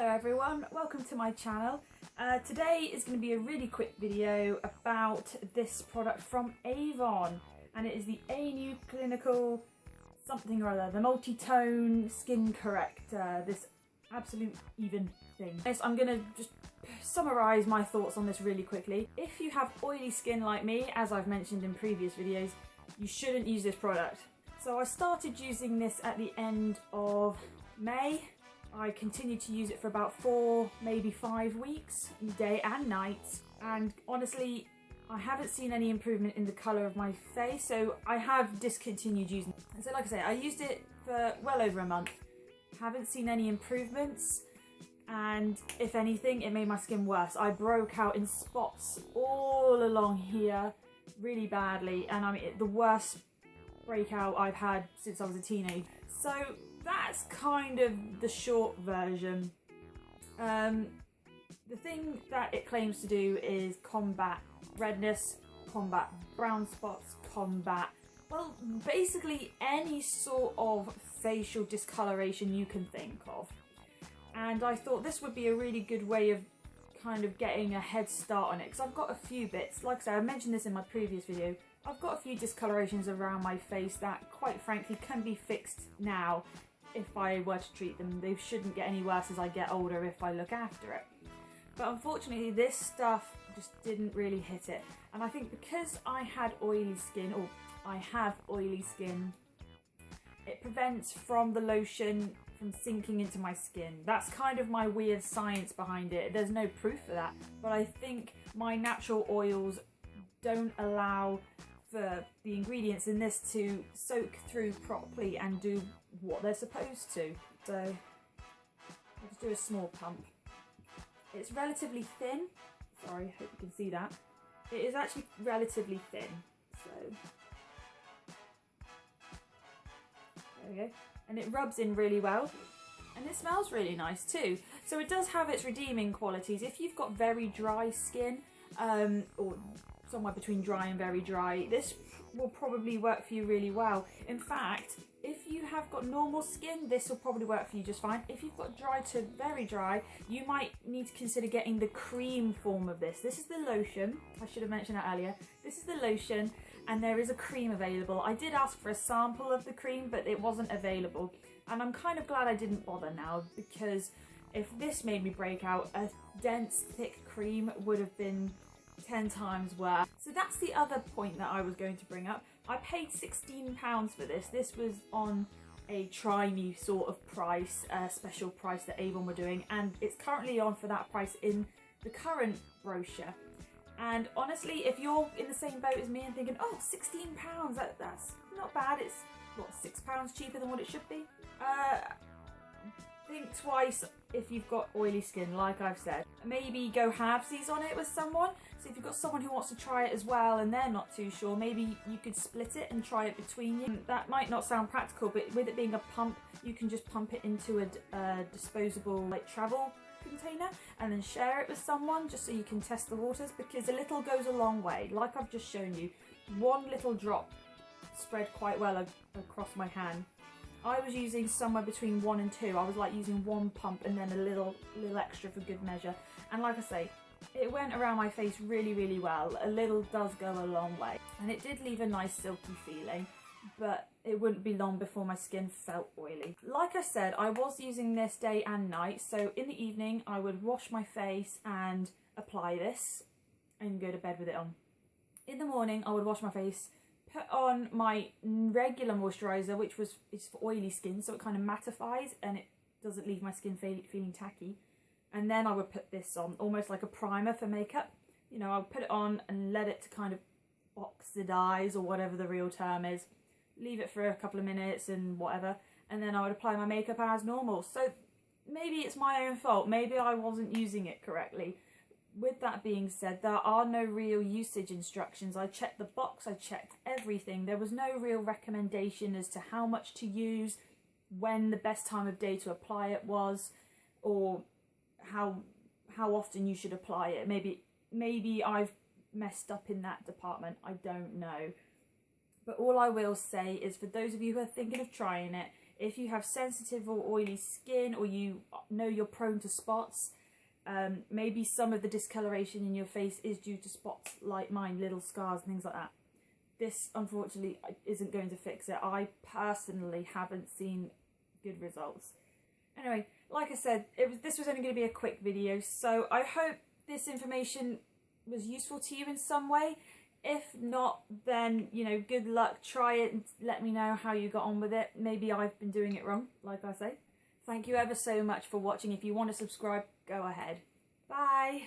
Hello everyone, welcome to my channel. Today is going to be a really quick video about this product from Avon, and it is the Anew clinical something or other, the multi-tone skin corrector, this absolute even thing. Yes, I'm going to just summarise my thoughts on this really quickly. If you have oily skin like me, as I've mentioned in previous videos, you shouldn't use this product. So I started using this at the end of May. I continued to use it for about 4, maybe 5 weeks, day and night, and honestly I haven't seen any improvement in the colour of my face, so I have discontinued using it. And so like I say, I used it for well over a month, haven't seen any improvements, and if anything it made my skin worse. I broke out in spots all along here really badly, and I mean the worst breakout I've had since I was a teenager. So that's kind of the short version. The thing that it claims to do is combat redness, combat brown spots, combat, well, basically any sort of facial discoloration you can think of. And I thought this would be a really good way of kind of getting a head start on it, because I've got a few bits, like I said, I mentioned this in my previous video, I've got a few discolorations around my face that quite frankly can be fixed now if I were to treat them. They shouldn't get any worse as I get older if I look after it. But unfortunately this stuff just didn't really hit it. And I think because I had oily skin, or I have oily skin, it prevents from the lotion from sinking into my skin. That's kind of my weird science behind it. There's no proof for that. But I think my natural oils don't allow for the ingredients in this to soak through properly and do what they're supposed to. So I'll just do a small pump. It's relatively thin. Sorry, I hope you can see that. It is actually relatively thin. So there we go. And it rubs in really well. And it smells really nice too. So it does have its redeeming qualities. If you've got very dry skin, or somewhere between dry and very dry, this will probably work for you really well. In fact, if you have got normal skin, this will probably work for you just fine. If you've got dry to very dry, you might need to consider getting the cream form of this. This is the lotion. I should have mentioned that earlier. This is the lotion, and there is a cream available. I did ask for a sample of the cream, but it wasn't available. And I'm kind of glad I didn't bother now, because if this made me break out, a dense, thick cream would have been 10 times worse. So that's the other point that I was going to bring up. I paid £16 for this. This was on a try me sort of price, a special price that Avon were doing, and it's currently on for that price in the current brochure. And honestly, if you're in the same boat as me and thinking, oh, £16, that's not bad, it's what, £6 cheaper than what it should be? Think twice if you've got oily skin, like I've said. Maybe go halvesies on it with someone. So if you've got someone who wants to try it as well and they're not too sure, maybe you could split it and try it between you. That might not sound practical, but with it being a pump, you can just pump it into a disposable like travel container and then share it with someone just so you can test the waters, because a little goes a long way. Like I've just shown you, one little drop spread quite well across my hand. I was using somewhere between 1 and 2. I was like using one pump and then a little extra for good measure. And like I say, it went around my face really, really well. A little does go a long way. And it did leave a nice silky feeling, but it wouldn't be long before my skin felt oily. Like I said, I was using this day and night. So in the evening, I would wash my face and apply this and go to bed with it on. In the morning, I would wash my face, put on my regular moisturiser, which is for oily skin, so it kind of mattifies and it doesn't leave my skin feeling tacky. And then I would put this on, almost like a primer for makeup. You know, I would put it on and let it to kind of oxidize, or whatever the real term is. Leave it for a couple of minutes and whatever, and then I would apply my makeup as normal. So maybe it's my own fault, maybe I wasn't using it correctly. With that being said, there are no real usage instructions. I checked the box, I checked everything. There was no real recommendation as to how much to use, when the best time of day to apply it was, or how often you should apply it. Maybe I've messed up in that department, I don't know. But all I will say is, for those of you who are thinking of trying it, If you have sensitive or oily skin, or you know you're prone to spots, maybe some of the discoloration in your face is due to spots like mine, little scars and things like that. This unfortunately isn't going to fix it. I personally haven't seen good results. Anyway, like I said, this was only going to be a quick video, so I hope this information was useful to you in some way. If not, then, you know, good luck, try it and let me know how you got on with it. Maybe I've been doing it wrong, like I say. Thank you ever so much for watching. If you want to subscribe, go ahead. Bye!